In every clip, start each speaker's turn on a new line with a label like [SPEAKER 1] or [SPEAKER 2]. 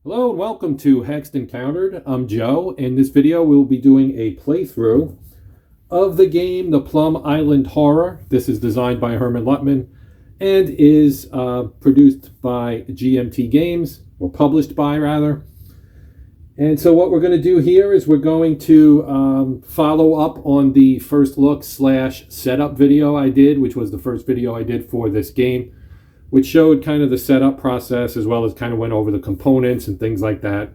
[SPEAKER 1] Hello and welcome to Hexed Encountered. I'm Joe. In this video we'll be doing a playthrough of the game The Plum Island Horror. This is designed by Hermann Luttmann and is produced by GMT Games, or published by rather. And so what we're going to do here is we're going to follow up on the first look / setup video I did, which was the first video I did for this game, which showed kind of the setup process as well as kind of went over the components and things like that.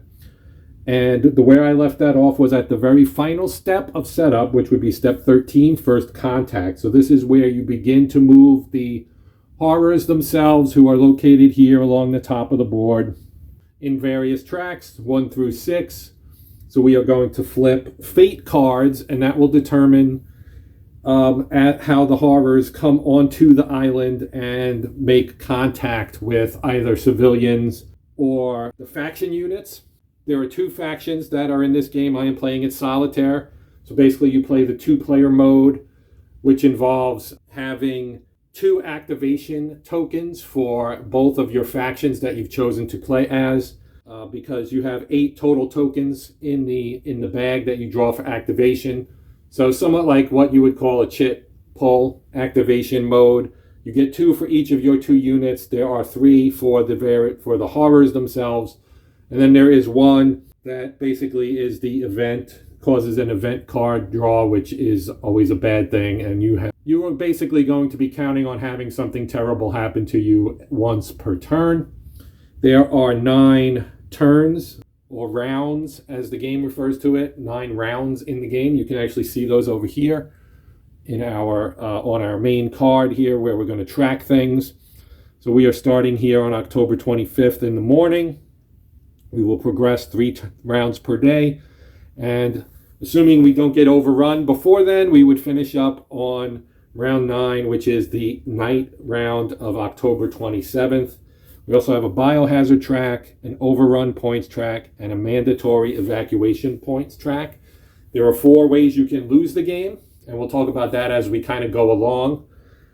[SPEAKER 1] And the where I left that off was at the very final step of setup, which would be step 13, first contact. So this is where you begin to move the horrors themselves, who are located here along the top of the board in various tracks, 1 through 6. So we are going to flip fate cards, and that will determine at how the horrors come onto the island and make contact with either civilians or the faction units. There are 2 factions that are in this game. I am playing it solitaire. So basically you play the 2-player mode, which involves having 2 activation tokens for both of your factions that you've chosen to play as, because you have 8 total tokens in the bag that you draw for activation. So somewhat like what you would call a chit pull activation mode. You get 2 for each of your 2 units. There are 3 for the horrors themselves. And then there is 1 that basically is the event, causes an event card draw, which is always a bad thing. And you are basically going to be counting on having something terrible happen to you once per turn. There are 9 turns, or rounds as the game refers to it, 9 rounds in the game. You can actually see those over here in our on our main card here, where we're going to track things. So we are starting here on October 25th in the morning. We will progress 3 rounds per day, and assuming we don't get overrun before then, we would finish up on round 9, which is the night round of October 27th. We also have a biohazard track, an overrun points track, and a mandatory evacuation points track. There are 4 ways you can lose the game, and we'll talk about that as we kind of go along.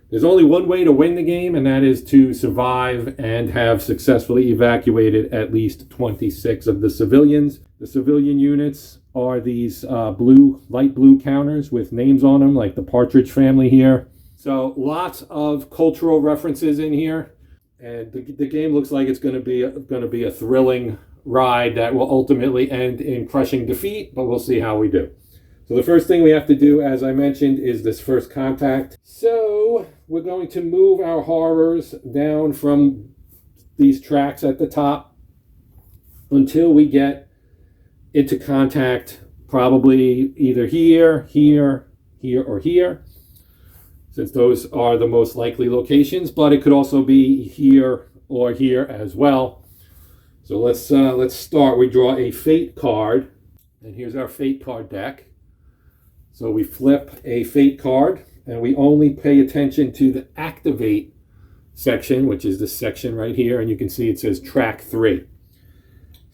[SPEAKER 1] There's only one way to win the game, and that is to survive and have successfully evacuated at least 26 of the civilians. The civilian units are these light blue counters with names on them, like the Partridge Family here. So lots of cultural references in here. And the game looks like it's going to be a thrilling ride that will ultimately end in crushing defeat, but we'll see how we do. So the first thing we have to do, as I mentioned, is this first contact. So we're going to move our horrors down from these tracks at the top until we get into contact, probably either here, here, here, or here, since those are the most likely locations, but it could also be here or here as well. So let's start. We draw a fate card, and here's our fate card deck. So we flip a fate card, and we only pay attention to the activate section, which is this section right here, and you can see it says track 3.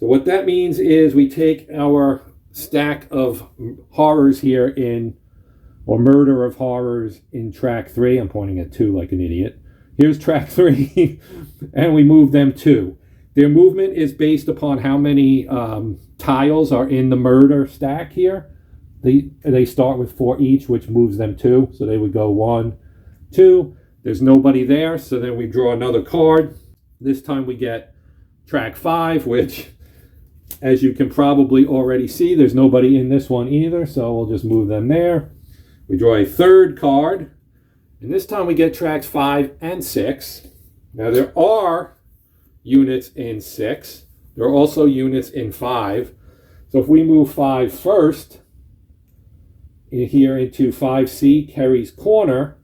[SPEAKER 1] So what that means is we take our stack of horrors here or murder of horrors in track 3. I'm pointing at 2 like an idiot. Here's track 3, and we move them 2. Their movement is based upon how many tiles are in the murder stack here. They start with 4 each, which moves them 2. So they would go 1, 2. There's nobody there, so then we draw another card. This time we get track 5, which, as you can probably already see, there's nobody in this one either, so we'll just move them there. We draw a 3rd card, and this time we get tracks 5 and 6. Now there are units in 6. There are also units in 5. So if we move 5 first, in here into 5C, Kerry's Corner,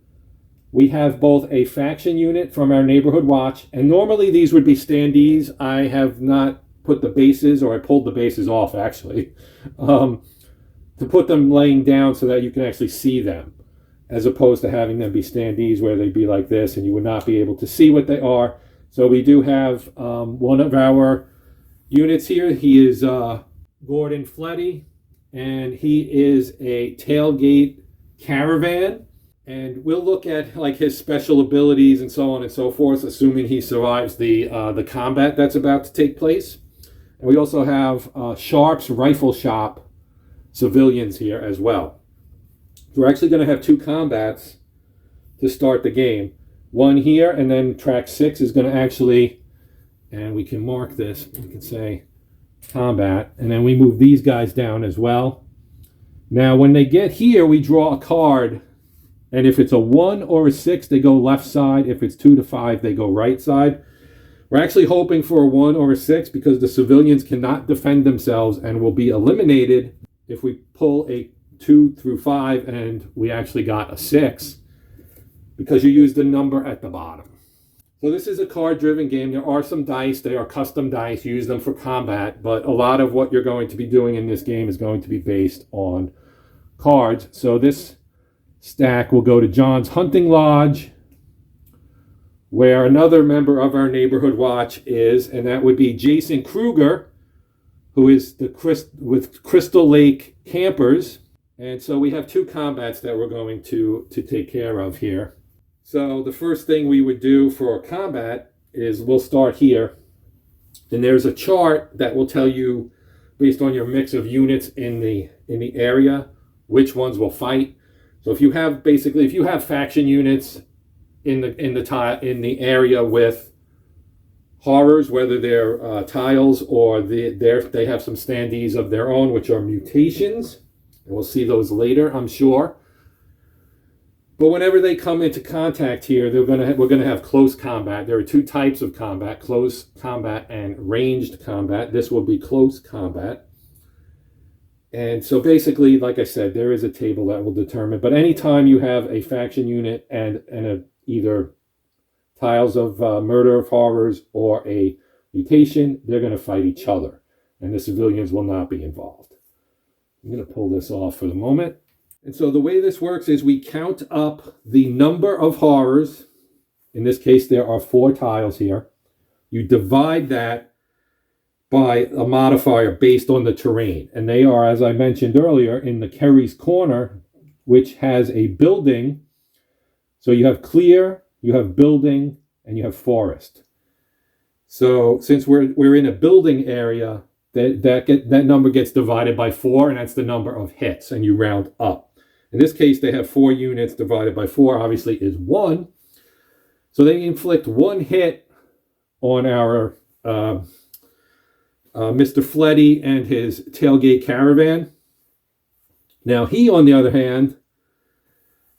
[SPEAKER 1] we have both a faction unit from our neighborhood watch, and normally these would be standees. I have not put the bases, or I pulled the bases off actually, to put them laying down so that you can actually see them, as opposed to having them be standees where they'd be like this and you would not be able to see what they are. So we do have one of our units here. He is Gordon Fletty, and he is a tailgate caravan. And we'll look at like his special abilities and so on and so forth, assuming he survives the combat that's about to take place. And we also have Sharp's Rifle Shop civilians here as well. We're actually going to have 2 combats to start the game. One here, and then track 6 is going to actually, and we can mark this, we can say combat, and then we move these guys down as well. Now when they get here, we draw a card, and if it's a 1 or a 6, they go left side. If it's 2 to 5, they go right side. We're actually hoping for a 1 or a 6 because the civilians cannot defend themselves and will be eliminated if we pull a 2 through 5 and we actually got a 6, because you use the number at the bottom. So this is a card-driven game. There are some dice. They are custom dice. You use them for combat, but a lot of what you're going to be doing in this game is going to be based on cards. So this stack will go to John's Hunting Lodge, where another member of our neighborhood watch is, and that would be Jason Kruger, who is with Crystal Lake Campers. And so we have 2 combats that we're going to take care of here. So the first thing we would do for a combat is we'll start here. And there's a chart that will tell you, based on your mix of units in the area, which ones will fight. So if you have faction units in the area with horrors, whether they're tiles or they have some standees of their own, which are mutations. And we'll see those later, I'm sure. But whenever they come into contact here, we're gonna have close combat. There are 2 types of combat: close combat and ranged combat. This will be close combat. And so basically, like I said, there is a table that will determine. But anytime you have a faction unit and either tiles of Murder of Horrors or a mutation, they're going to fight each other, and the civilians will not be involved. I'm going to pull this off for the moment. And so the way this works is we count up the number of horrors. In this case, there are 4 tiles here. You divide that by a modifier based on the terrain. And they are, as I mentioned earlier, in the Kerry's Corner, which has a building. So you have clear, you have building, and you have forest. So since we're in a building area, that number gets divided by 4, and that's the number of hits, and you round up. In this case, they have 4 units divided by 4, obviously, is 1. So they inflict 1 hit on our Mr. Fleddy and his tailgate caravan. Now, he, on the other hand,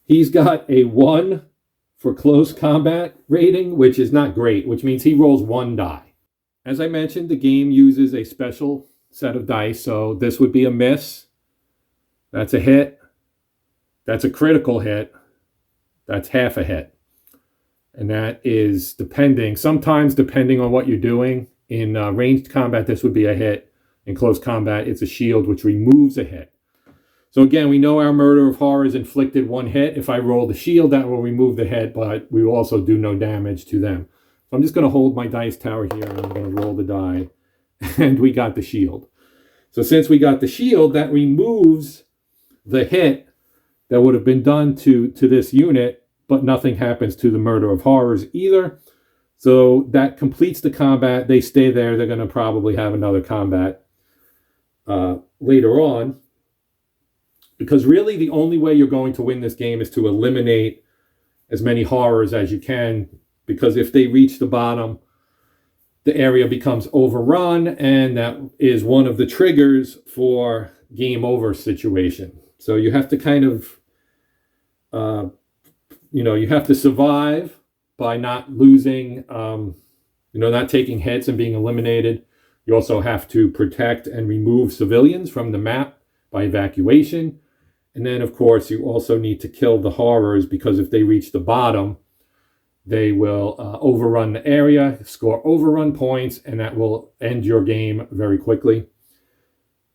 [SPEAKER 1] he's got a 1 for close combat rating, which is not great, which means he rolls 1 die. As I mentioned, the game uses a special set of dice, so this would be a miss. That's a hit. That's a critical hit. That's half a hit. And that is sometimes depending on what you're doing. In ranged combat, this would be a hit. In close combat, it's a shield, which removes a hit. So again, we know our Murder of Horrors inflicted 1 hit. If I roll the shield, that will remove the hit, but we will also do no damage to them. So I'm just going to hold my dice tower here, and I'm going to roll the die. And we got the shield. So since we got the shield, that removes the hit that would have been done to this unit, but nothing happens to the Murder of Horrors either. So that completes the combat. They stay there. They're going to probably have another combat later on. Because really the only way you're going to win this game is to eliminate as many horrors as you can. Because if they reach the bottom, the area becomes overrun, and that is one of the triggers for game over situation. So you have to kind of, you have to survive by not losing, not taking hits and being eliminated. You also have to protect and remove civilians from the map by evacuation. And then, of course, you also need to kill the horrors, because if they reach the bottom, they will overrun the area, score overrun points, and that will end your game very quickly.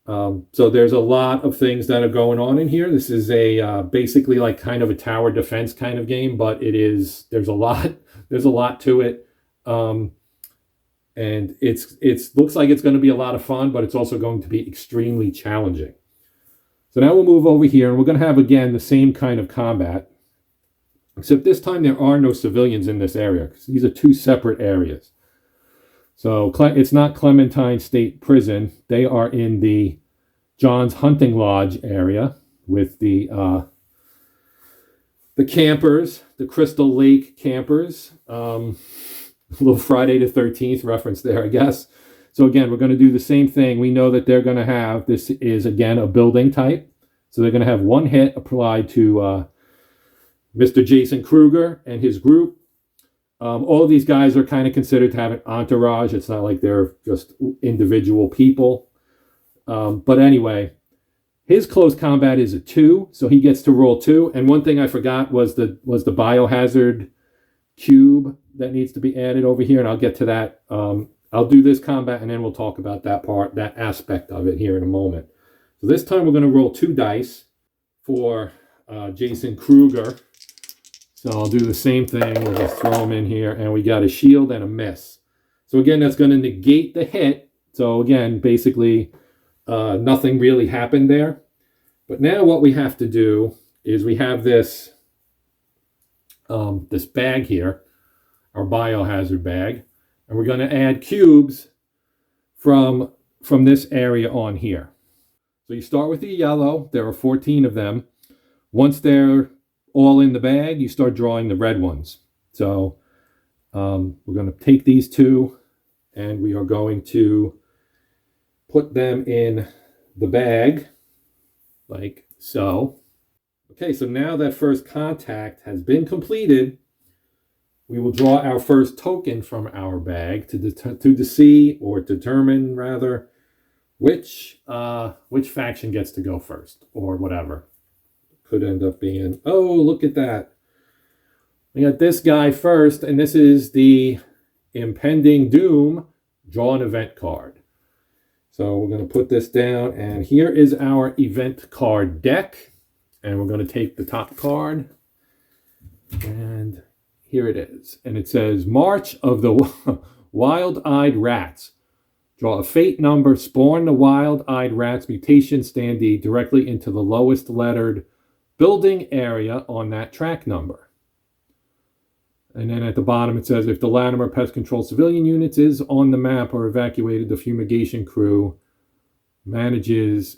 [SPEAKER 1] So there's a lot of things that are going on in here. This is a basically like kind of a tower defense kind of game, but there's a lot to it. And it looks like it's going to be a lot of fun, but it's also going to be extremely challenging. So now we'll move over here, and we're going to have, again, the same kind of combat, except this time there are no civilians in this area, because these are 2 separate areas. So it's not Clementine State Prison. They are in the John's Hunting Lodge area with the campers, the Crystal Lake campers. A little Friday the 13th reference there, I guess. So again, we're going to do the same thing. We know that they're going to have, this is again a building type. So they're going to have one hit applied to Mr. Jason Kruger and his group. All of these guys are kind of considered to have an entourage. It's not like they're just individual people. But anyway, his close combat is a 2, so he gets to roll 2. And one thing I forgot was the biohazard cube that needs to be added over here, and I'll get to that. I'll do this combat, and then we'll talk about that aspect of it here in a moment. So this time we're going to roll 2 dice for Jason Kruger. So I'll do the same thing. We'll just throw them in here, and we got a shield and a miss. So again, that's going to negate the hit. So again, basically, nothing really happened there. But now what we have to do is we have this this bag here, our biohazard bag, and we're going to add cubes from this area on here. So you start with the yellow. There are 14 of them. Once they're all in the bag, you start drawing the red ones. So we're going to take these 2, and we are going to put them in the bag like so. Okay, so now that first contact has been completed, we will draw our first token from our bag to see, or determine rather, which faction gets to go first, or whatever. Could end up being, oh, look at that. We got this guy first, and this is the impending doom. Draw an event card. So we're going to put this down, and here is our event card deck. And we're going to take the top card, and here it is. And it says, March of the Wild-Eyed Rats. Draw a fate number, spawn the Wild-Eyed Rats mutation standee directly into the lowest lettered building area on that track number. And then at the bottom it says, if the Latimer Pest Control civilian units is on the map or evacuated, the fumigation crew manages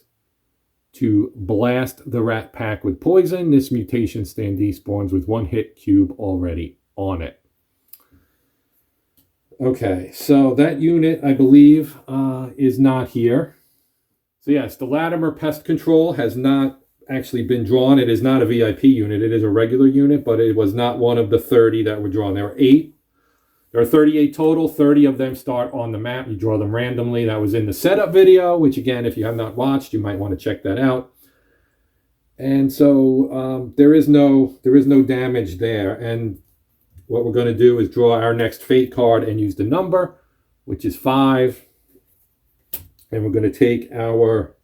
[SPEAKER 1] to blast the rat pack with poison. This mutation standee spawns with 1 hit cube already on it. Okay, so that unit, I believe, is not here. So yes, the Latimer Pest Control has not actually been drawn. It is not a VIP unit. It is a regular unit, but it was not one of the 30 that were drawn. There were 8. There are 38 total. 30 of them start on the map. You draw them randomly. That was in the setup video, which again, if you have not watched, you might want to check that out. And so there is no damage there. And what we're going to do is draw our next fate card and use the number, which is 5. And we're going to take our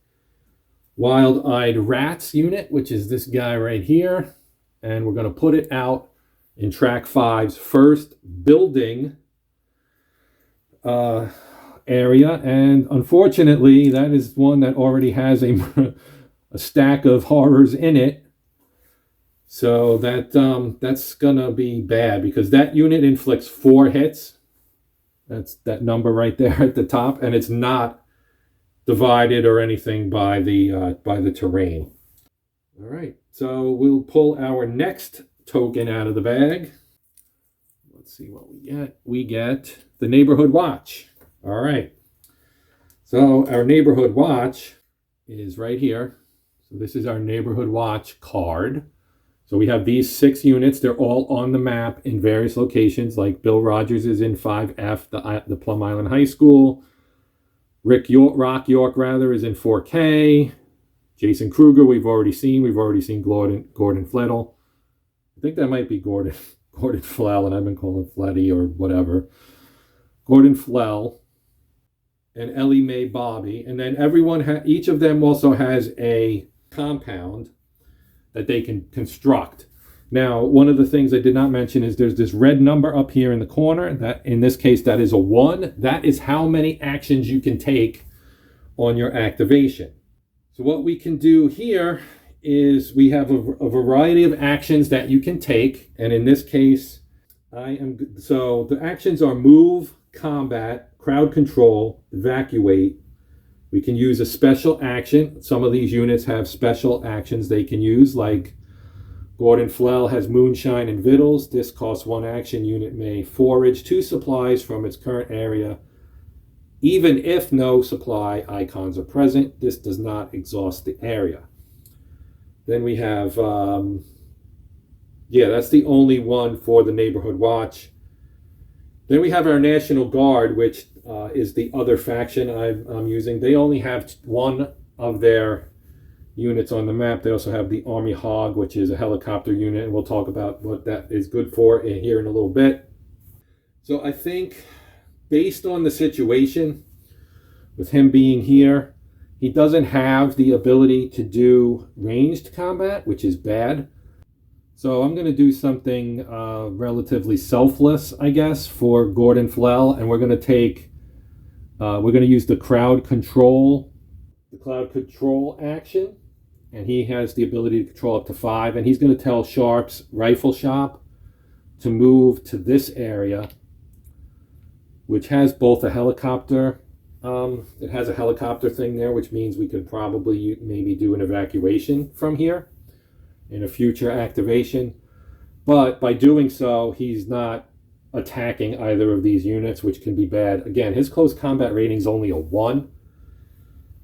[SPEAKER 1] Wild-Eyed Rats unit, which is this guy right here, and we're going to put it out in track 5's first building area. And unfortunately, that is one that already has a stack of horrors in it. So that's going to be bad, because that unit inflicts 4 hits. That's that number right there at the top, and it's not divided or anything by the terrain. All right, so we'll pull our next token out of the bag. Let's see what we get. We get the Neighborhood Watch. All right, so our Neighborhood Watch is right here. So this is our Neighborhood Watch card. So we have these 6 units. They're all on the map in various locations, like Bill Rogers is in 5F, the Plum Island High School. Rock York is in 4K. Jason Kruger, we've already seen. We've already seen Gordon Flittle. I think that might be Gordon Flell, and I've been calling Fletty or whatever. Gordon Flell and Ellie Mae Bobby. And then each of them also has a compound that they can construct. Now, one of the things I did not mention is there's this red number up here in the corner. That, in this case, that is a 1. That is how many actions you can take on your activation. So what we can do here is we have a variety of actions that you can take. And in this case, so the actions are move, combat, crowd control, evacuate. We can use a special action. Some of these units have special actions they can use, like Gordon Flell has moonshine and victuals. This costs 1 action. Unit may forage 2 supplies from its current area, even if no supply icons are present. This does not exhaust the area. Then we have, that's the only one for the neighborhood watch. Then we have our National Guard, which is the other faction I'm using. They only have 1 of their units on the map. They also have the Army Hog, which is a helicopter unit, and we'll talk about what that is good for here in a little bit. So I think, based on the situation, with him being here, he doesn't have the ability to do ranged combat, which is bad. So I'm going to do something relatively selfless, I guess, for Gordon Flell, and we're going to use the crowd control action, and he has the ability to control up to 5, and he's going to tell Sharp's rifle shop to move to this area, which has both a helicopter. It has a helicopter thing there, which means we could probably maybe do an evacuation from here in a future activation. But by doing so, he's not attacking either of these units, which can be bad. Again, his close combat rating is only a 1.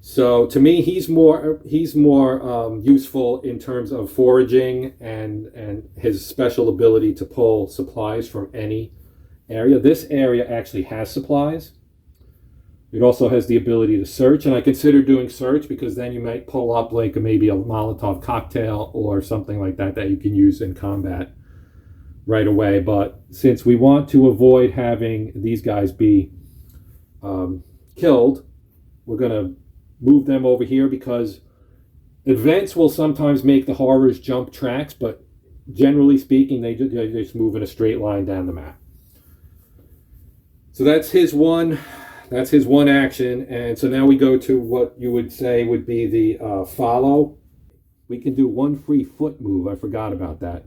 [SPEAKER 1] So to me, he's more useful in terms of foraging and his special ability to pull supplies from any area. This area actually has supplies. It also has the ability to search, and I consider doing search because then you might pull up like maybe a Molotov cocktail or something like that you can use in combat right away. But since we want to avoid having these guys be killed, we're going to move them over here because events will sometimes make the horrors jump tracks, but generally speaking, they just move in a straight line down the map. So that's his one action. And so now we go to what you would say would be the follow. We can do 1 free foot move. I forgot about that.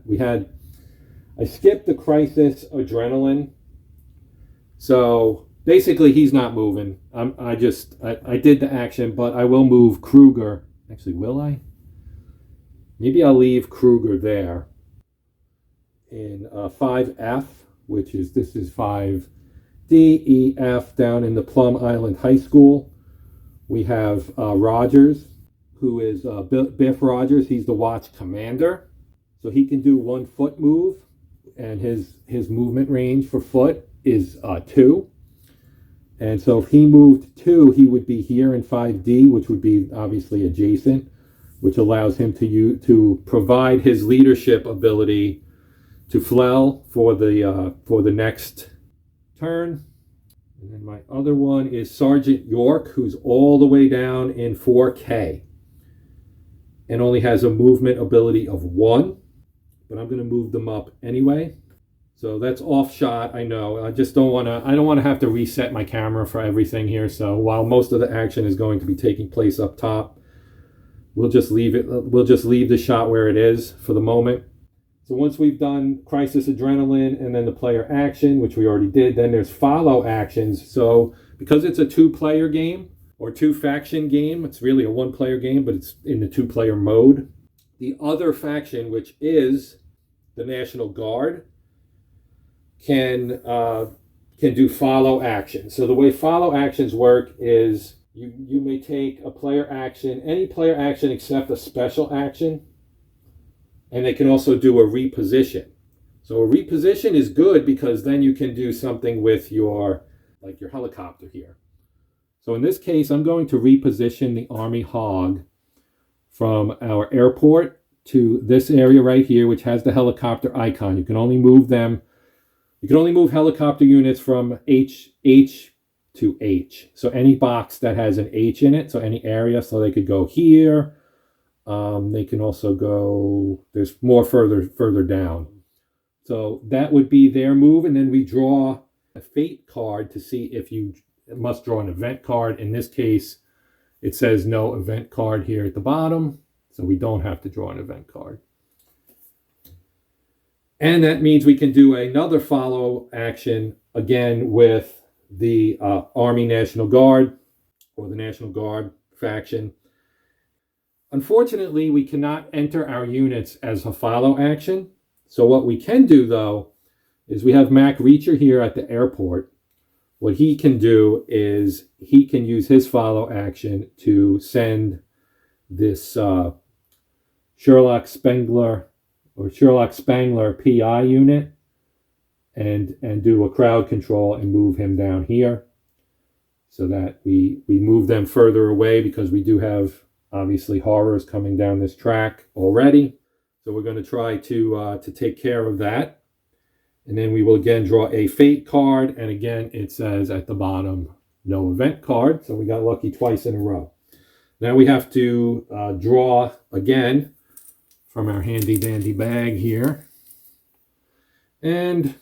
[SPEAKER 1] I skipped the crisis adrenaline. So basically he's not moving. I did the action, but I will move Kruger. Actually, will I? Maybe I'll leave Kruger there in 5F, this is 5D, E, F down in the Plum Island High School. We have Rogers, who is Biff Rogers. He's the watch commander. So he can do 1 foot move, and his movement range for foot is 2. And so if he moved 2, he would be here in 5D, which would be obviously adjacent, which allows him to provide his leadership ability to Flell for the next turn. And then my other one is Sergeant York, who's all the way down in 4K and only has a movement ability of 1, but I'm going to move them up anyway. So that's off shot, I know. I don't want to have to reset my camera for everything here. So while most of the action is going to be taking place up top, we'll just leave the shot where it is for the moment. So once we've done Crisis Adrenaline and then the player action, which we already did, then there's follow actions. So because it's a 2-player game or 2-faction game, it's really a 1-player game, but it's in the 2-player mode. The other faction, which is the National Guard, can do follow actions. So the way follow actions work is you may take a player action, any player action except a special action, and they can also do a reposition. So a reposition is good because then you can do something with your helicopter here. So in this case, I'm going to reposition the Army Hog from our airport to this area right here, which has the helicopter icon. You can only move helicopter units from H to H. So any box that has an H in it, so any area, so they could go here. They can also go, there's more further down. So that would be their move. And then we draw a fate card to see if you must draw an event card. In this case, it says no event card here at the bottom. So we don't have to draw an event card. And that means we can do another follow action again with the Army National Guard or the National Guard faction. Unfortunately, we cannot enter our units as a follow action. So what we can do, though, is we have Mac Reacher here at the airport. What he can do is he can use his follow action to send this Sherlock Spangler PI unit and do a crowd control and move him down here so that we move them further away, because we do have obviously horrors coming down this track already. So we're going to try to take care of that. And then we will again draw a fate card. And again, it says at the bottom, no event card. So we got lucky twice in a row. Now we have to draw again from our handy dandy bag here. And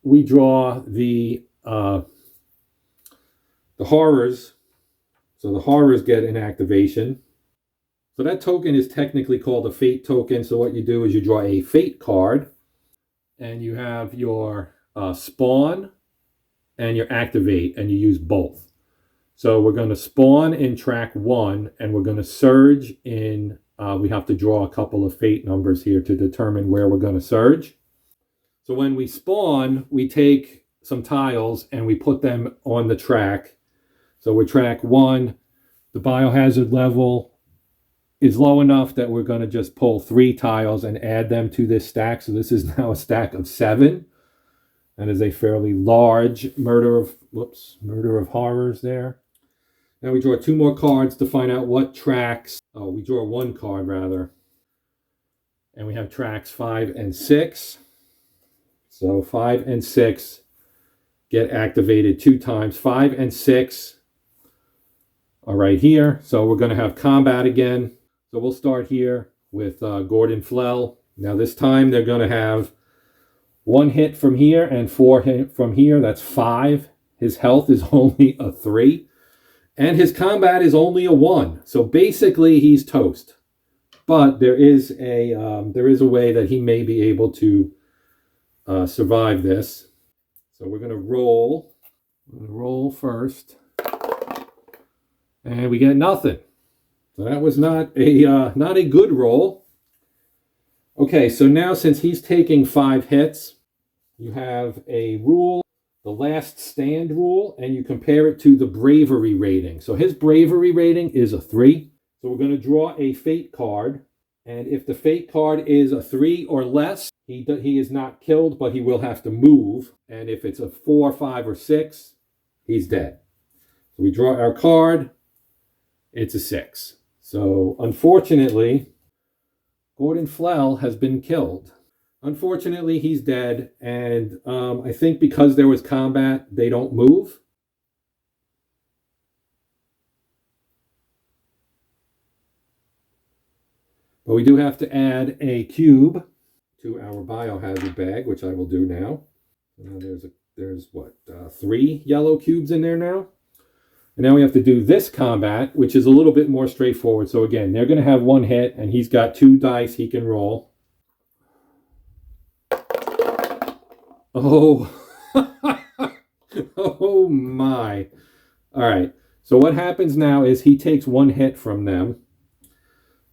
[SPEAKER 1] we draw the horrors. So the horrors get an activation. So that token is technically called a fate token. So what you do is you draw a fate card, and you have your spawn and your activate, and you use both. So we're going to spawn in track 1, and we're going to surge in, we have to draw a couple of fate numbers here to determine where we're going to surge. So when we spawn, we take some tiles and we put them on the track. So with track 1, the biohazard level is low enough that we're going to just pull 3 tiles and add them to this stack. So this is now a stack of 7. That is a fairly large murder of horrors there. Now we draw 2 more cards to find out what tracks. Oh, we draw 1 card rather. And we have tracks 5 and 6. So 5 and 6 get activated 2 times. 5 and 6 are right here. So we're going to have combat again. So we'll start here with Gordon Flell. Now this time they're going to have 1 hit from here and 4 hit from here. That's 5. His health is only a 3. And his combat is only a 1. So basically he's toast. But there is a way that he may be able to survive this. So we're going to roll. I'm going to roll first. And we get nothing. So that was not a good roll. Okay, so now since he's taking 5 hits, you have a rule, the last stand rule, and you compare it to the bravery rating. So his bravery rating is a 3. So we're going to draw a fate card. And if the fate card is a 3 or less, he is not killed, but he will have to move. And if it's a 4, 5, or 6, he's dead. So we draw our card. It's a 6. So unfortunately, Gordon Flell has been killed. Unfortunately, he's dead. And I think because there was combat, they don't move. But we do have to add a cube to our biohazard bag, which I will do now. Now there's 3 yellow cubes in there now. And now we have to do this combat, which is a little bit more straightforward. So again, they're going to have 1 hit, and he's got 2 dice he can roll. Oh, oh my. All right. So what happens now is he takes 1 hit from them.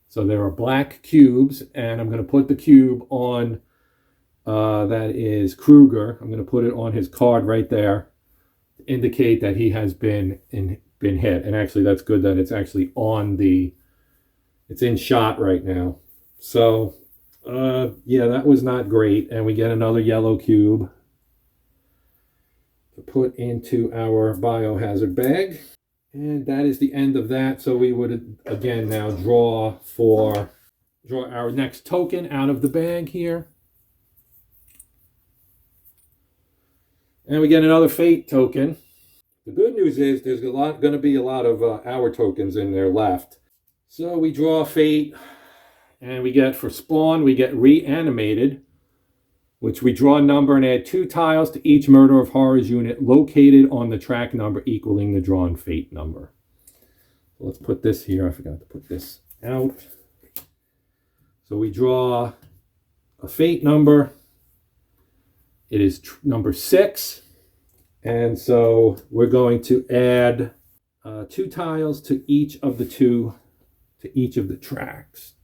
[SPEAKER 1] So there are black cubes, and I'm going to put the cube on, that is Kruger. I'm going to put it on his card right there to indicate that he has been hit. And actually, that's good that it's actually it's in shot right now. So, yeah, that was not great. And we get another yellow cube to put into our biohazard bag. And that is the end of that. So we would, again, now draw our next token out of the bag here. And we get another fate token. The good news is there's going to be a lot of our tokens in there left. So we draw fate, and we get for spawn, we get reanimated, which we draw a number and add 2 tiles to each Murder of Horrors unit located on the track number equaling the drawn fate number. So let's put this here. I forgot to put this out. So we draw a fate number. It is number 6. And so we're going to add 2 tiles to each of the tracks,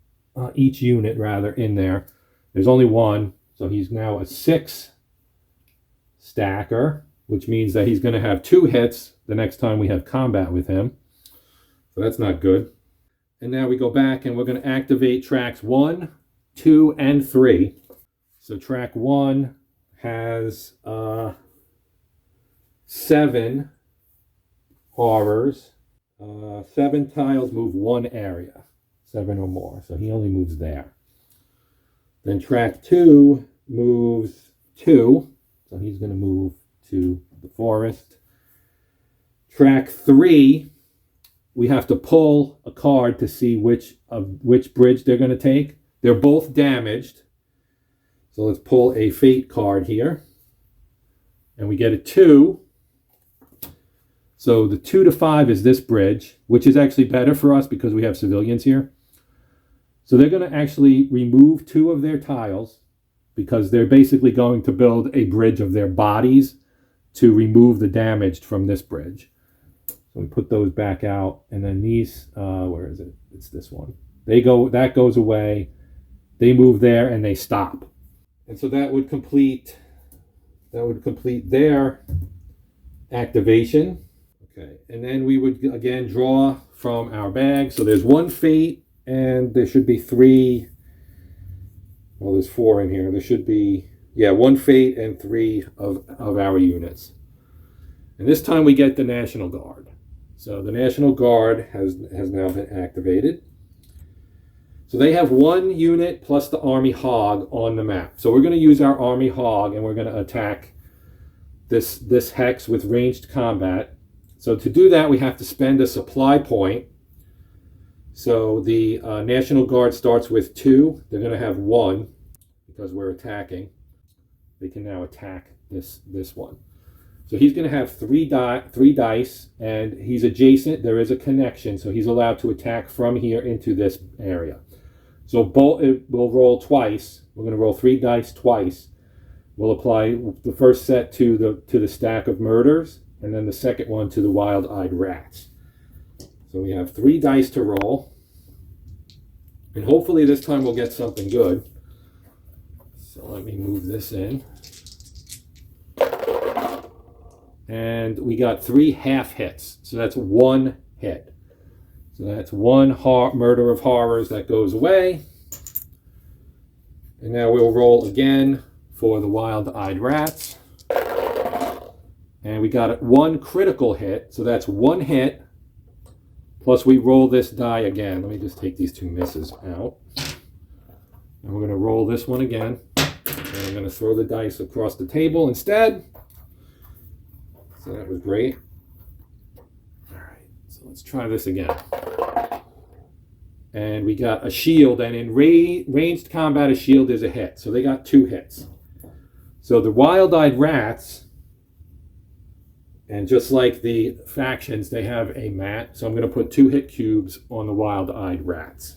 [SPEAKER 1] each unit rather, in there. There's only one, so he's now a 6 stacker, which means that he's going to have 2 hits the next time we have combat with him. So that's not good. And now we go back and we're going to activate tracks 1, 2, and 3. So track 1 has 7 horrors. 7 tiles move 1 area, 7 or more. So he only moves there. Then track 2 moves 2. So he's going to move to the forest. Track 3, we have to pull a card to see which bridge they're going to take. They're both damaged. So let's pull a fate card here. And we get a 2. So the 2 to 5 is this bridge, which is actually better for us because we have civilians here. So they're going to actually remove 2 of their tiles because they're basically going to build a bridge of their bodies to remove the damage from this bridge. So we put those back out, and then these, where is it? It's this one. That goes away. They move there and they stop. And so that would complete their activation. Okay, and then we would again draw from our bag. So there's 1 fate, and there should be 3. Well, there's 4 in here. There should be, 1 fate and 3 of our units. And this time we get the National Guard. So the National Guard has now been activated. So they have 1 unit plus the Army Hog on the map. So we're going to use our Army Hog, and we're going to attack this hex with ranged combat. So to do that, we have to spend a supply point. So the National Guard starts with 2. They're going to have 1 because we're attacking. They can now attack this one. So he's going to have 3 dice, and he's adjacent. There is a connection, so he's allowed to attack from here into this area. So we'll roll twice. We're going to roll 3 dice twice. We'll apply the first set to the stack of murders, and then the second one to the wild-eyed rats. So we have 3 dice to roll. And hopefully this time we'll get something good. So let me move this in. And we got 3 half hits. So that's 1 hit. So that's 1 murder of horrors that goes away. And now we'll roll again for the wild-eyed rats. And we got 1 critical hit. So that's 1 hit. Plus we roll this die again. Let me just take these 2 misses out. And we're going to roll this one again. And I'm going to throw the dice across the table instead. So that was great. All right, so let's try this again. And we got a shield, and in ranged combat, a shield is a hit. So they got 2 hits. So the wild-eyed rats, and just like the factions, they have a mat. So I'm going to put 2 hit cubes on the wild-eyed rats.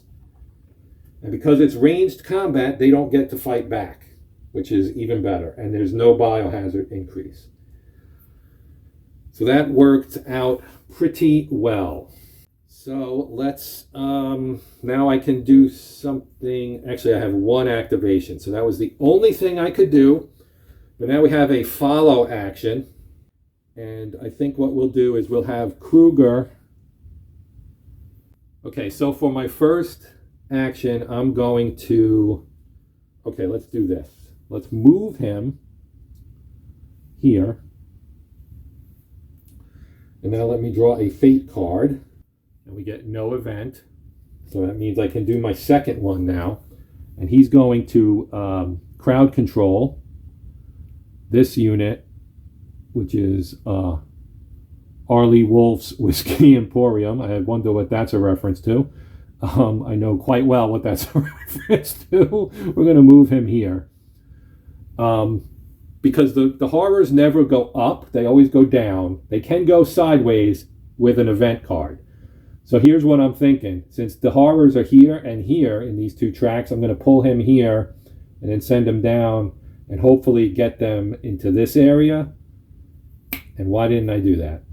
[SPEAKER 1] And because it's ranged combat, they don't get to fight back, which is even better. And there's no biohazard increase. So that worked out pretty well. So let's, now I can do something. Actually, I have 1 activation. So that was the only thing I could do. But now we have a follow action. And I think what we'll do is we'll have Kruger. Okay, so for my first action, I'm going to, okay, let's do this. Let's move him here. And now let me draw a fate card. And we get no event. So that means I can do my second one now. And he's going to crowd control this unit, which is Arlie Wolf's Whiskey Emporium. I wonder what that's a reference to. I know quite well what that's a reference to. We're going to move him here. Because the horrors never go up. They always go down. They can go sideways with an event card. So here's what I'm thinking. Since the horrors are here and here in these 2 tracks, I'm going to pull him here and then send him down and hopefully get them into this area. And why didn't I do that?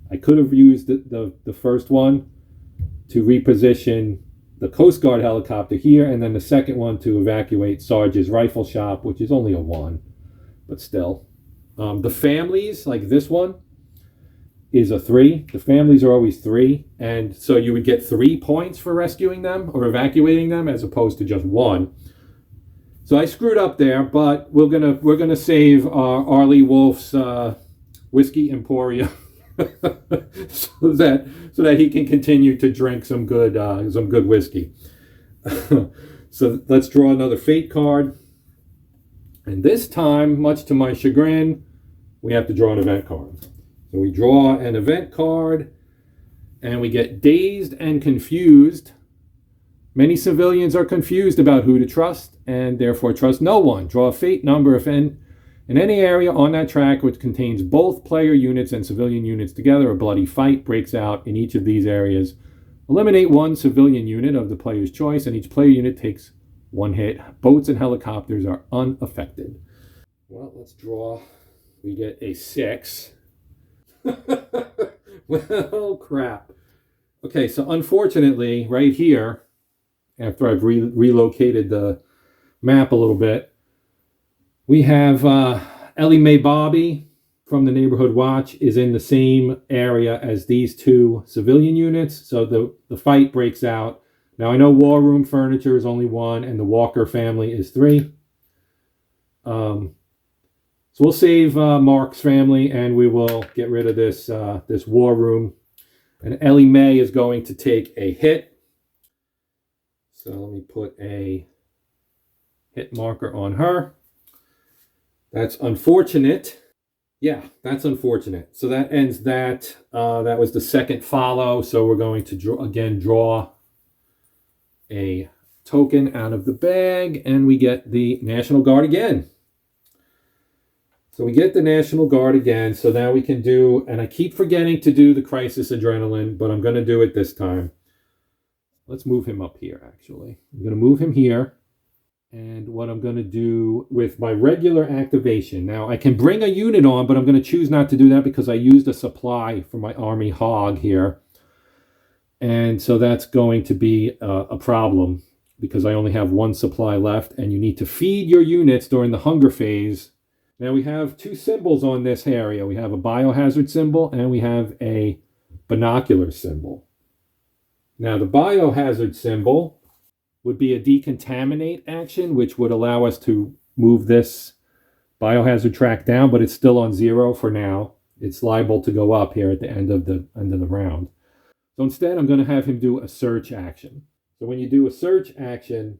[SPEAKER 1] I could have used the first one to reposition the Coast Guard helicopter here, and then the second one to evacuate Sarge's rifle shop, which is only a 1, but still. The families, like this one, is a 3. The families are always 3, and so you would get 3 points for rescuing them or evacuating them as opposed to just 1. So I screwed up there, but we're gonna save Arlie Wolf's Whiskey Emporium so that he can continue to drink some good whiskey. So let's draw another fate card, and this time, much to my chagrin, we have to draw an event card. So we draw an event card, and we get dazed and confused. Many civilians are confused about who to trust, and therefore trust no one. Draw a fate number if in any area on that track which contains both player units and civilian units together, a bloody fight breaks out in each of these areas. Eliminate 1 civilian unit of the player's choice, and each player unit takes 1 hit. Boats and helicopters are unaffected. Well, let's draw. We get a 6. Well, crap. Okay, so unfortunately, right here, after I've relocated the map a little bit, we have Ellie Mae Bobby from the Neighborhood Watch is in the same area as these 2 civilian units, so the fight breaks out. Now, I know War Room Furniture is only 1, and the Walker family is 3. So we'll save Mark's family, and we will get rid of this War Room. And Ellie Mae is going to take a hit. So let me put a hit marker on her. That's unfortunate. Yeah, that's unfortunate. So that ends that. That was the second follow. So we're going to draw a token out of the bag, and we get the National Guard again. So we get the National Guard again. So now we can do, and I keep forgetting to do the Crisis Adrenaline, but I'm going to do it this time. Let's move him up here, actually. I'm going to move him here. And what I'm going to do with my regular activation. Now, I can bring a unit on, but I'm going to choose not to do that because I used a supply for my Army Hog here. And so that's going to be a problem because I only have 1 supply left, and you need to feed your units during the hunger phase. Now, we have 2 symbols on this area. We have a biohazard symbol, and we have a binocular symbol. Now, the biohazard symbol would be a decontaminate action, which would allow us to move this biohazard track down, but it's still on 0 for now. It's liable to go up here at the end of the round. So instead, I'm going to have him do a search action. So when you do a search action,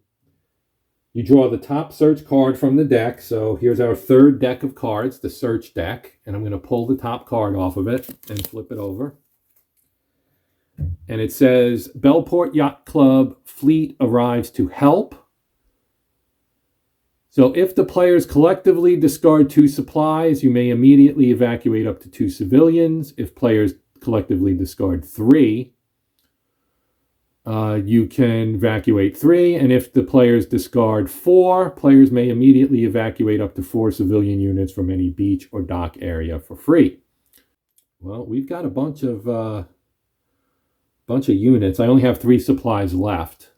[SPEAKER 1] you draw the top search card from the deck. So here's our 3rd deck of cards, the search deck, and I'm going to pull the top card off of it and flip it over. And it says, Bellport Yacht Club fleet arrives to help. So if the players collectively discard 2 supplies, you may immediately evacuate up to 2 civilians. If players collectively discard 3, you can evacuate 3. And if the players discard 4, players may immediately evacuate up to 4 civilian units from any beach or dock area for free. Well, we've got a bunch of units. I only have 3 supplies left.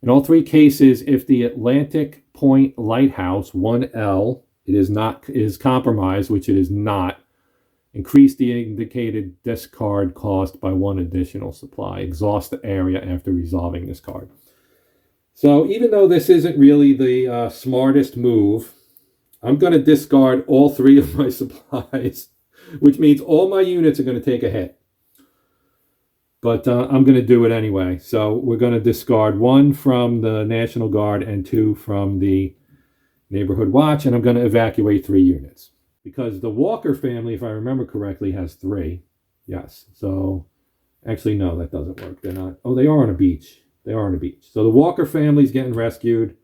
[SPEAKER 1] In all 3 cases, if the Atlantic Point Lighthouse 1L is compromised, which it is not, increase the indicated discard cost by 1 additional supply. Exhaust the area after resolving this card. So even though this isn't really the smartest move, I'm going to discard all 3 of my supplies, which means all my units are going to take a hit. But I'm going to do it anyway. So we're going to discard 1 from the National Guard and 2 from the Neighborhood Watch, and I'm going to evacuate 3 units. Because the Walker family, if I remember correctly, has 3. Yes. So, actually, no, that doesn't work. They're not. Oh, they are on a beach. They are on a beach. So the Walker family's getting rescued.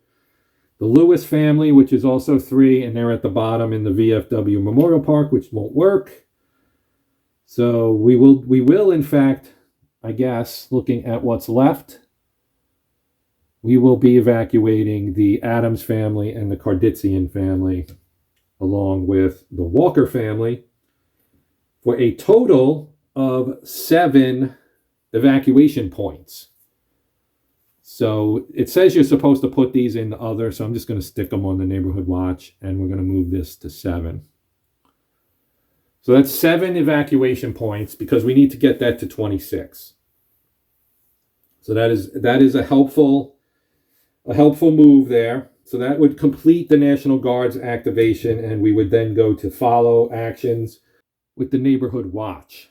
[SPEAKER 1] The Lewis family, which is also 3, and they're at the bottom in the VFW Memorial Park, which won't work. So we will, in fact, I guess, looking at what's left, we will be evacuating the Adams family and the Karditzian family, along with the Walker family. for a total of 7 evacuation points. So it says you're supposed to put these in the other, so I'm just going to stick them on the neighborhood watch, and we're going to move this to 7. So that's 7 evacuation points because we need to get that to 26. So that is a helpful move there. So that would complete the National Guard's activation, and we would then go to follow actions with the neighborhood watch.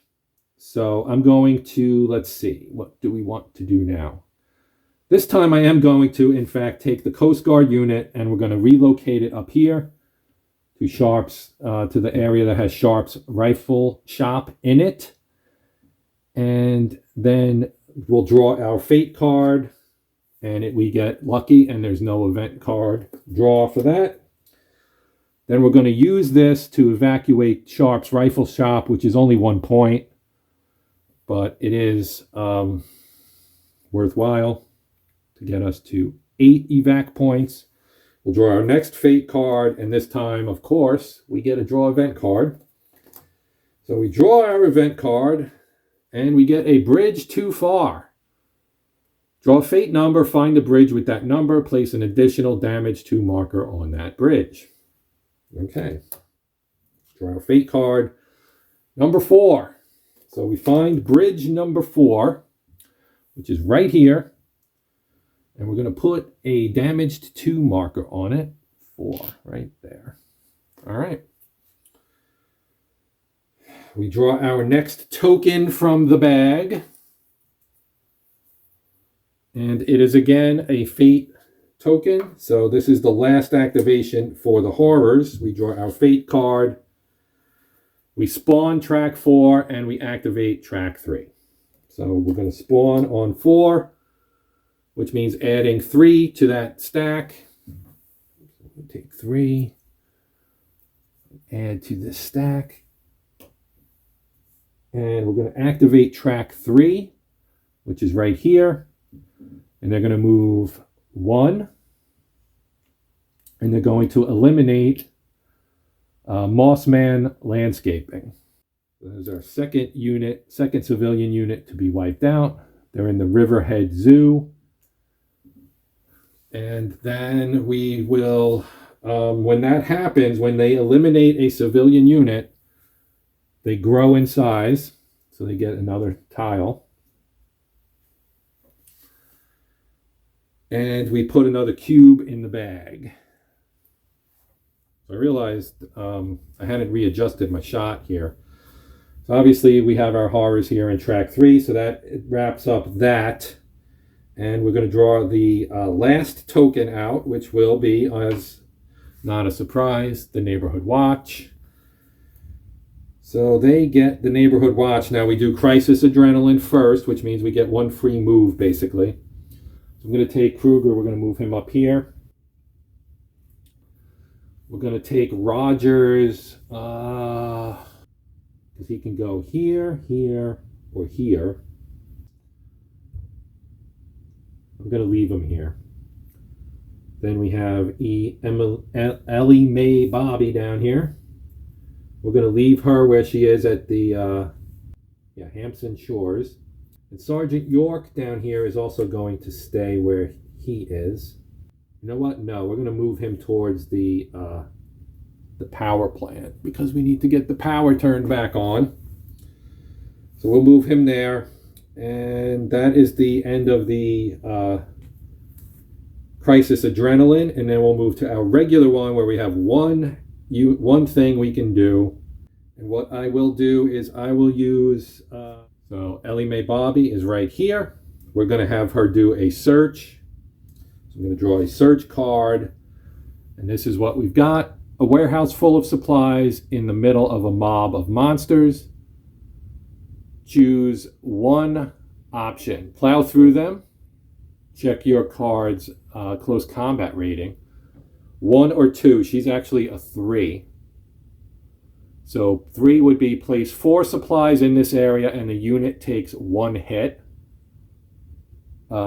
[SPEAKER 1] So I'm going to, let's see, what do we want to do now? This time I am going to, in fact, take the Coast Guard unit, and we're going to relocate it up here to Sharp's, to the area that has Sharp's rifle shop in it. And then we'll draw our fate card, and we get lucky, and there's no event card draw for that. Then we're going to use this to evacuate Sharp's rifle shop, which is only 1 point, but it is worthwhile to get us to 8 evac points. We'll draw our next fate card, and this time, of course, we get a draw event card. So we draw our event card, and we get a bridge too far. Draw a fate number, find a bridge with that number, place an additional damage 2 marker on that bridge. Okay. Draw our fate card, number 4. So we find bridge number 4, which is right here. And we're going to put a damaged 2 marker on it. 4, right there. All right. We draw our next token from the bag. And it is again a fate token. So this is the last activation for the horrors. We draw our fate card. We spawn track 4 and we activate track 3. So we're going to spawn on 4, which means adding 3 to that stack. We'll take 3, add to this stack. And we're going to activate track 3, which is right here. And they're going to move 1. And they're going to eliminate Mossman Landscaping. There's our second civilian unit to be wiped out. They're in the Riverhead Zoo. And then we will, when that happens, when they eliminate a civilian unit, they grow in size. So they get another tile. And we put another cube in the bag. I realized I hadn't readjusted my shot here. So obviously we have our horrors here in track 3, so that wraps up that. And we're going to draw the last token out, which will be, as not a surprise, the neighborhood watch. So they get the neighborhood watch. Now we do crisis adrenaline first, which means we get 1 free move basically. So I'm going to take Kruger, we're going to move him up here. We're going to take Rogers, because he can go here, here, or here. I'm going to leave him here. Then we have Ellie Mae Bobby down here. We're going to leave her where she is at the Hampton Shores. And Sergeant York down here is also going to stay where he is. You know what? No, we're going to move him towards the power plant because we need to get the power turned back on. So we'll move him there. And that is the end of the crisis adrenaline. And then we'll move to our regular one where we have one thing we can do. And what I will do is I will use... So Ellie Mae Bobby is right here. We're going to have her do a search. So I'm going to draw a search card. And this is what we've got. A warehouse full of supplies in the middle of a mob of monsters. Choose one option. Plow through them. Check your card's close combat rating. 1 or 2. She's actually a 3. So 3 would be place 4 supplies in this area and the unit takes 1 hit.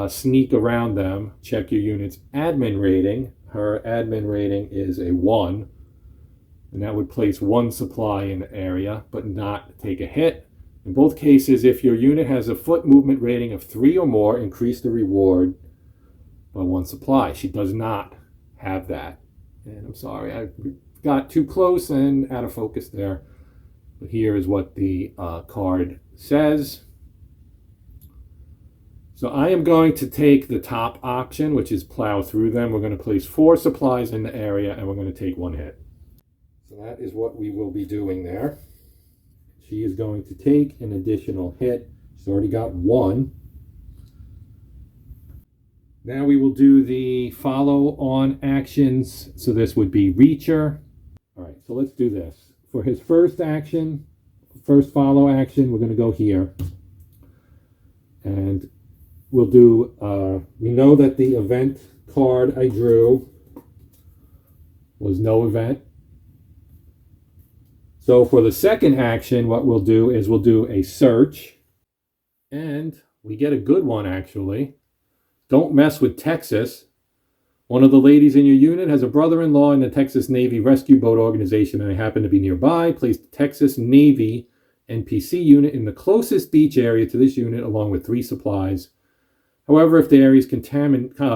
[SPEAKER 1] Sneak around them. Check your unit's admin rating. Her admin rating is a 1. And that would place one supply in the area, but not take a hit. In both cases, if your unit has a foot movement rating of 3 or more, increase the reward by 1 supply. She does not have that. And I'm sorry, I got too close and out of focus there. But here is what the card says. So I am going to take the top option, which is plow through them. We're going to place 4 supplies in the area, and we're going to take 1 hit. So that is what we will be doing there. She is going to take an additional hit. She's already got 1. Now we will do the follow-on actions. So this would be Reacher. All right, so let's do this. For his first action, first follow action, we're going to go here. And we'll do, we know that the event card I drew was no event. So for the second action, what we'll do is we'll do a search. And we get a good one, actually. Don't mess with Texas. One of the ladies in your unit has a brother-in-law in the Texas Navy Rescue Boat Organization, and they happen to be nearby. Place the Texas Navy NPC unit in the closest beach area to this unit, along with 3 supplies. However, if the area is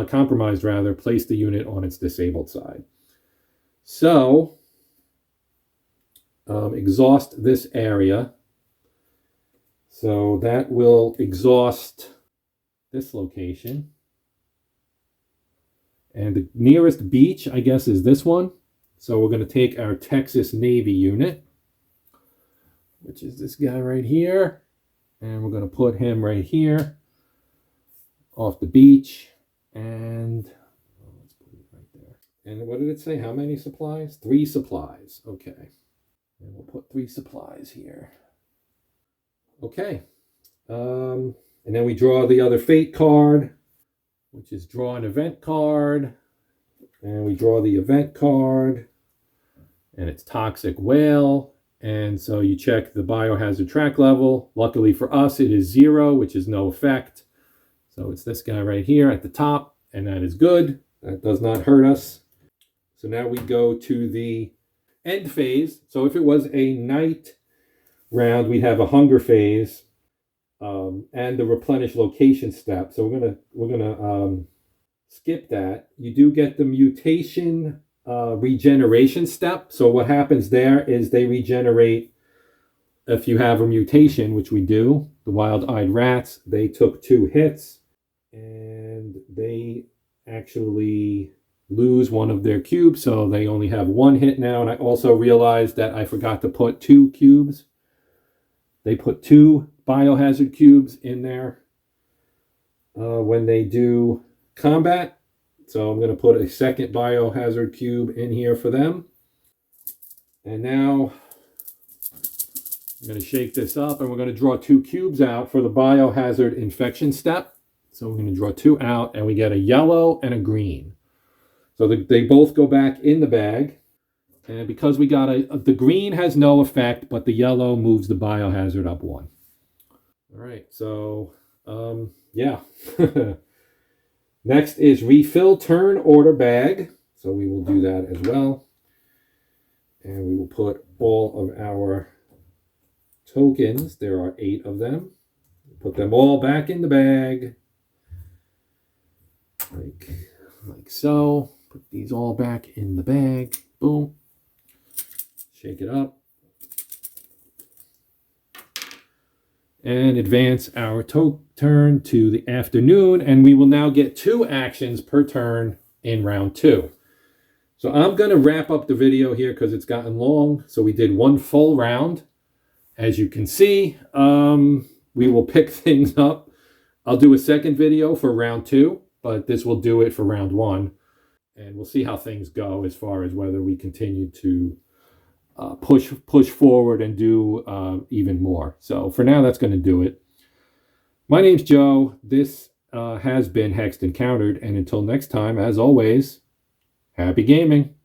[SPEAKER 1] compromised, place the unit on its disabled side. So, exhaust this area. So that will exhaust this location. And the nearest beach, I guess, is this one. So we're going to take our Texas Navy unit, which is this guy right here. And we're going to put him right here off the beach. And let's put it right there. And what did it say? How many supplies? 3 supplies. Okay. And we'll put 3 supplies here. Okay. And then we draw the other fate card, which is draw an event card. And we draw the event card. And it's Toxic Whale. And so you check the biohazard track level. Luckily for us, it is 0, which is no effect. So it's this guy right here at the top. And that is good. That does not hurt us. So now we go to the end phase. So if it was a night round, we'd have a hunger phase. And the replenish location step. So we're gonna skip that. You do get the mutation regeneration step. So what happens there is they regenerate if you have a mutation, which we do. The wild-eyed rats, they took 2 hits, and they actually lose 1 of their cubes, so they only have 1 hit now. And I also realized that I forgot to put 2 cubes. They put 2 biohazard cubes in there when they do combat. So I'm going to put a second biohazard cube in here for them. And now I'm going to shake this up, and we're going to draw 2 cubes out for the biohazard infection step. So we're going to draw 2 out, and we get a yellow and a green. So they both go back in the bag. And because we got the green has no effect, but the yellow moves the biohazard up 1. All right, so yeah. Next is refill turn order bag. So we will do that as well. And we will put all of our tokens. There are 8 of them. Put them all back in the bag. Like so. Put these all back in the bag. Boom. Shake it up. And advance our turn to the afternoon. And we will now get 2 actions per turn in round 2. So I'm going to wrap up the video here because it's gotten long. So we did 1 full round. As you can see, we will pick things up. I'll do a second video for round 2, but this will do it for round 1. And we'll see how things go as far as whether we continue to push forward and do even more. So for now, that's going to do it. My name's Joe. This has been Hexed Encountered. And until next time, as always, happy gaming.